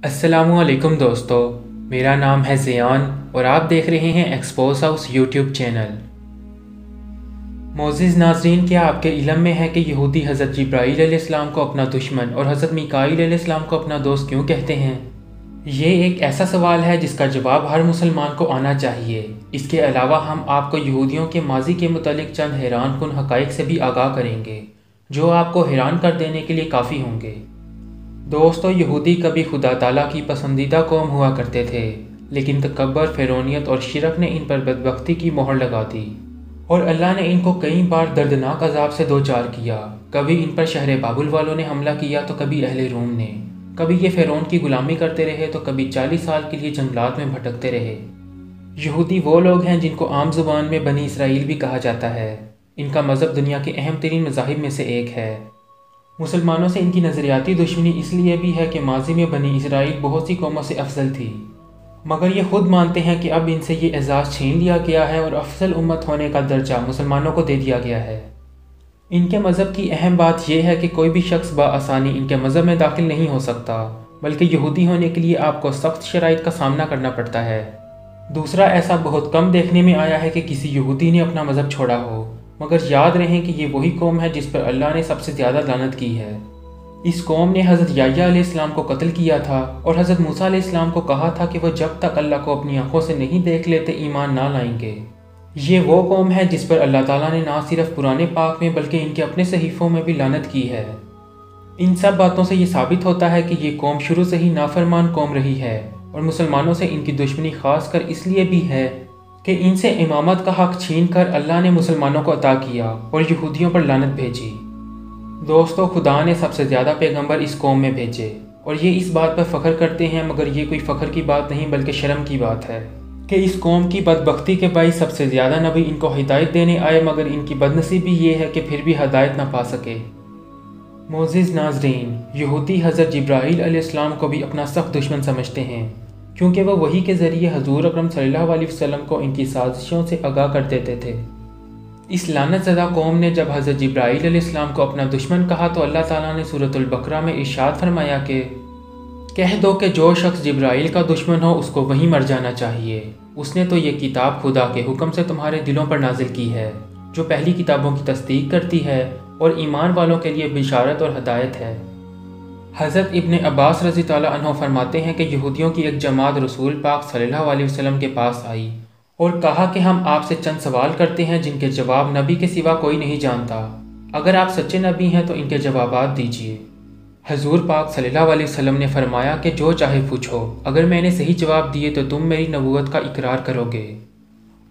अस्सलामु अलैकुम दोस्तों, मेरा नाम है ज़ियान और आप देख रहे हैं एक्सपोज हाउस यूट्यूब चैनल। मोअज़्ज़िज़ नाज़रीन, क्या आपके इल्म में है कि यहूदी हज़रत जिब्राईल अलैहिस्सलाम को अपना दुश्मन और हज़रत मीकाईल अलैहिस्सलाम को अपना दोस्त क्यों कहते हैं? ये एक ऐसा सवाल है जिसका जवाब हर मुसलमान को आना चाहिए। इसके अलावा हम आपको यहूदियों के माजी के मुतालिक चंद हैरान कुन हक़ाइक़ से भी आगाह करेंगे जो आपको हैरान कर देने के लिए काफ़ी होंगे। दोस्तों, यहूदी कभी खुदा ताला की पसंदीदा कौम हुआ करते थे, लेकिन तकब्बर, फ़िरौनियत और शिरक ने इन पर बदबख्ती की मोहर लगा दी और अल्लाह ने इनको कई बार दर्दनाक अजाब से दो चार किया। कभी इन पर शहर बाबुल वालों ने हमला किया तो कभी अहले रूम ने। कभी ये फ़िरौन की गुलामी करते रहे तो कभी 40 साल के लिए जंगलात में भटकते रहे। यहूदी वो लोग हैं जिनको आम ज़ुबान में बनी इसराइल भी कहा जाता है। इनका मज़हब दुनिया के अहम तरीन मज़ाहिब में से एक है। मुसलमानों से इनकी नज़रियाती दुश्मनी इसलिए भी है कि माजी में बनी इसराइल बहुत सी कौमों से अफजल थी, मगर ये खुद मानते हैं कि अब इनसे ये एजाज़ छीन लिया गया है और अफजल उम्मत होने का दर्जा मुसलमानों को दे दिया गया है। इनके मज़हब की अहम बात यह है कि कोई भी शख्स बआसानी इनके मज़हब में दाखिल नहीं हो सकता, बल्कि यहूदी होने के लिए आपको सख्त शराइत का सामना करना पड़ता है। दूसरा, ऐसा बहुत कम देखने में आया है कि किसी यहूदी ने अपना मज़हब छोड़ा हो, मगर याद रहें कि ये वही कौम है जिस पर अल्लाह ने सबसे ज़्यादा लानत की है। इस कौम ने हज़रत याह्या अलैहिस्सलाम को कत्ल किया था और हज़रत मूसा अलैहिस्सलाम को कहा था कि वह जब तक अल्लाह को अपनी आंखों से नहीं देख लेते ईमान ना लाएंगे। ये वो कौम है जिस पर अल्लाह ताला ने ना सिर्फ पुराने पाक में बल्कि इनके अपने सहीफ़ों में भी लानत की है। इन सब बातों से ये साबित होता है कि ये कौम शुरू से ही नाफरमान कौम रही है और मुसलमानों से इनकी दुश्मनी खास कर इसलिए भी है कि इनसे इमामत का हक़ छीन कर अल्लाह ने मुसलमानों को अता किया और यहूदियों पर लानत भेजी। दोस्तों, खुदा ने सबसे ज़्यादा पैगंबर इस कौम में भेजे और ये इस बात पर फ़ख्र करते हैं, मगर ये कोई फ़ख्र की बात नहीं बल्कि शर्म की बात है कि इस कौम की बदबख्ती के बाइस सबसे ज़्यादा नबी इनको हिदायत देने आए, मगर इनकी बदनसीबी ये है कि फिर भी हिदायत ना पा सके। मोअज़्ज़िज़ नाज़रीन, यहूदी हज़रत जिब्राईल अलैहिस्सलाम को भी अपना सख्त दुश्मन समझते हैं, क्योंकि वह वही के ज़रिए हज़ूर अकरम सल्लल्लाहु अलैहि वसल्लम को इनकी साजिशों से आगाह कर देते थे। इस लानतज़दा कौम ने जब हज़रत जिब्राईल अलैहिस्सलाम को अपना दुश्मन कहा तो अल्लाह ताला ने सूरतुल बकरा में इरशाद फरमाया कि कह दो कि जो शख्स जिब्राईल का दुश्मन हो उसको वहीं मर जाना चाहिए। उसने तो ये किताब खुदा के हुक्म से तुम्हारे दिलों पर नाजिल की है, जो पहली किताबों की तस्दीक करती है और ईमान वालों के लिए बिशारत और हदायत है। हज़रत इब्न अब्बास रज़ी ताला अन्हो फरमाते हैं कि यहूदियों की एक जमात रसूल पाक सल्लल्लाहु अलैहि वसल्लम के पास आई और कहा कि हम आपसे चंद सवाल करते हैं जिनके जवाब नबी के सिवा कोई नहीं जानता। अगर आप सच्चे नबी हैं तो इनके जवाबात दीजिए। हज़ूर पाक सल्लल्लाहु अलैहि वसल्लम ने फरमाया कि जो चाहे पूछो, अगर मैंने सही जवाब दिए तो तुम मेरी नबूवत का इकरार करोगे।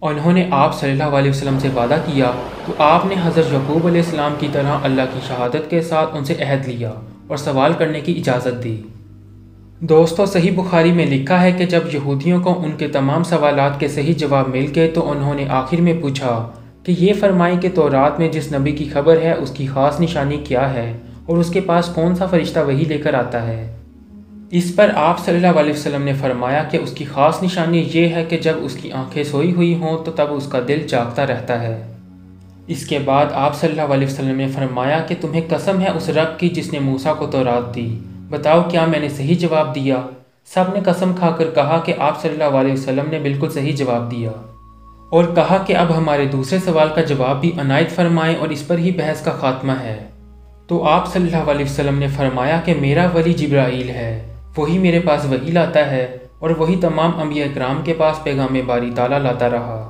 उन्होंने आप सल्लल्लाहु अलैहि वसल्लम से वादा किया तो आपने हज़रत यकूब अलैहिस्सलाम की तरह अल्लाह की शहादत के साथ उनसे अहद लिया और सवाल करने की इजाज़त दी। दोस्तों, सही बुखारी में लिखा है कि जब यहूदियों को उनके तमाम सवालात के सही जवाब मिल गए तो उन्होंने आखिर में पूछा कि ये फरमाएं कि तौरात में जिस नबी की खबर है उसकी ख़ास निशानी क्या है और उसके पास कौन सा फ़रिश्ता वही लेकर आता है। इस पर आप सल्लल्लाहु अलैहि वसल्लम ने फरमाया कि उसकी ख़ास निशानी ये है कि जब उसकी आंखें सोई हुई हों तो तब उसका दिल जागता रहता है। इसके बाद आप सल्लल्लाहु अलैहि वसल्लम ने फरमाया कि तुम्हें कसम है उस रब की जिसने मूसा को तौरात दी, बताओ क्या मैंने सही जवाब दिया? सब ने कसम खाकर कहा कि आप सल्लल्लाहु अलैहि वसल्लम ने बिल्कुल सही जवाब दिया और कहा कि अब हमारे दूसरे सवाल का जवाब भी अनायत फरमाएं और इस पर ही बहस का खात्मा है। तो आप सल्लल्लाहु अलैहि वसल्लम ने फरमाया कि मेरा वली जिब्राईल है, वही मेरे पास वही लाता है और वही तमाम अंबिया इकराम के पास पैगाम बारी ताला लाता रहा।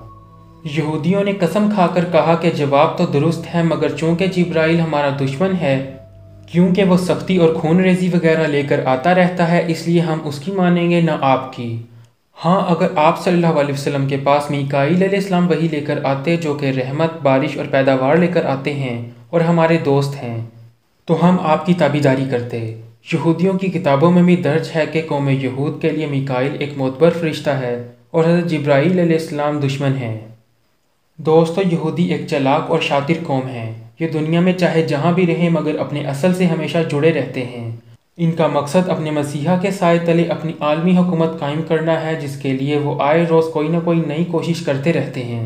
यहूदियों ने कसम खाकर कहा कि जवाब तो दुरुस्त है, मगर चूँकि जिब्राईल हमारा दुश्मन है, क्योंकि वो सख्ती और खून रेजी वगैरह लेकर आता रहता है, इसलिए हम उसकी मानेंगे न आपकी। हाँ, अगर आप सल्लल्लाहु अलैहि वसल्लम के पास मीकाईल अलैहिस्सलाम वही लेकर आते जो कि रहमत, बारिश और पैदावार लेकर आते हैं और हमारे दोस्त हैं, तो हम आपकी ताबीदारी करते। यहूदियों की किताबों में भी दर्ज है कि कौम यहूद के लिए मीकाईल एक मोतबर फरिश्ता है और हज़रत जिब्राईल अलैहिस्सलाम दुश्मन हैं। दोस्तों, यहूदी एक चालाक और शातिर कौम है। ये दुनिया में चाहे जहाँ भी रहें मगर अपने असल से हमेशा जुड़े रहते हैं। इनका मकसद अपने मसीहा के साए तले अपनी आलमी हुकूमत कायम करना है, जिसके लिए वो आए रोज़ कोई ना कोई नई कोशिश करते रहते हैं।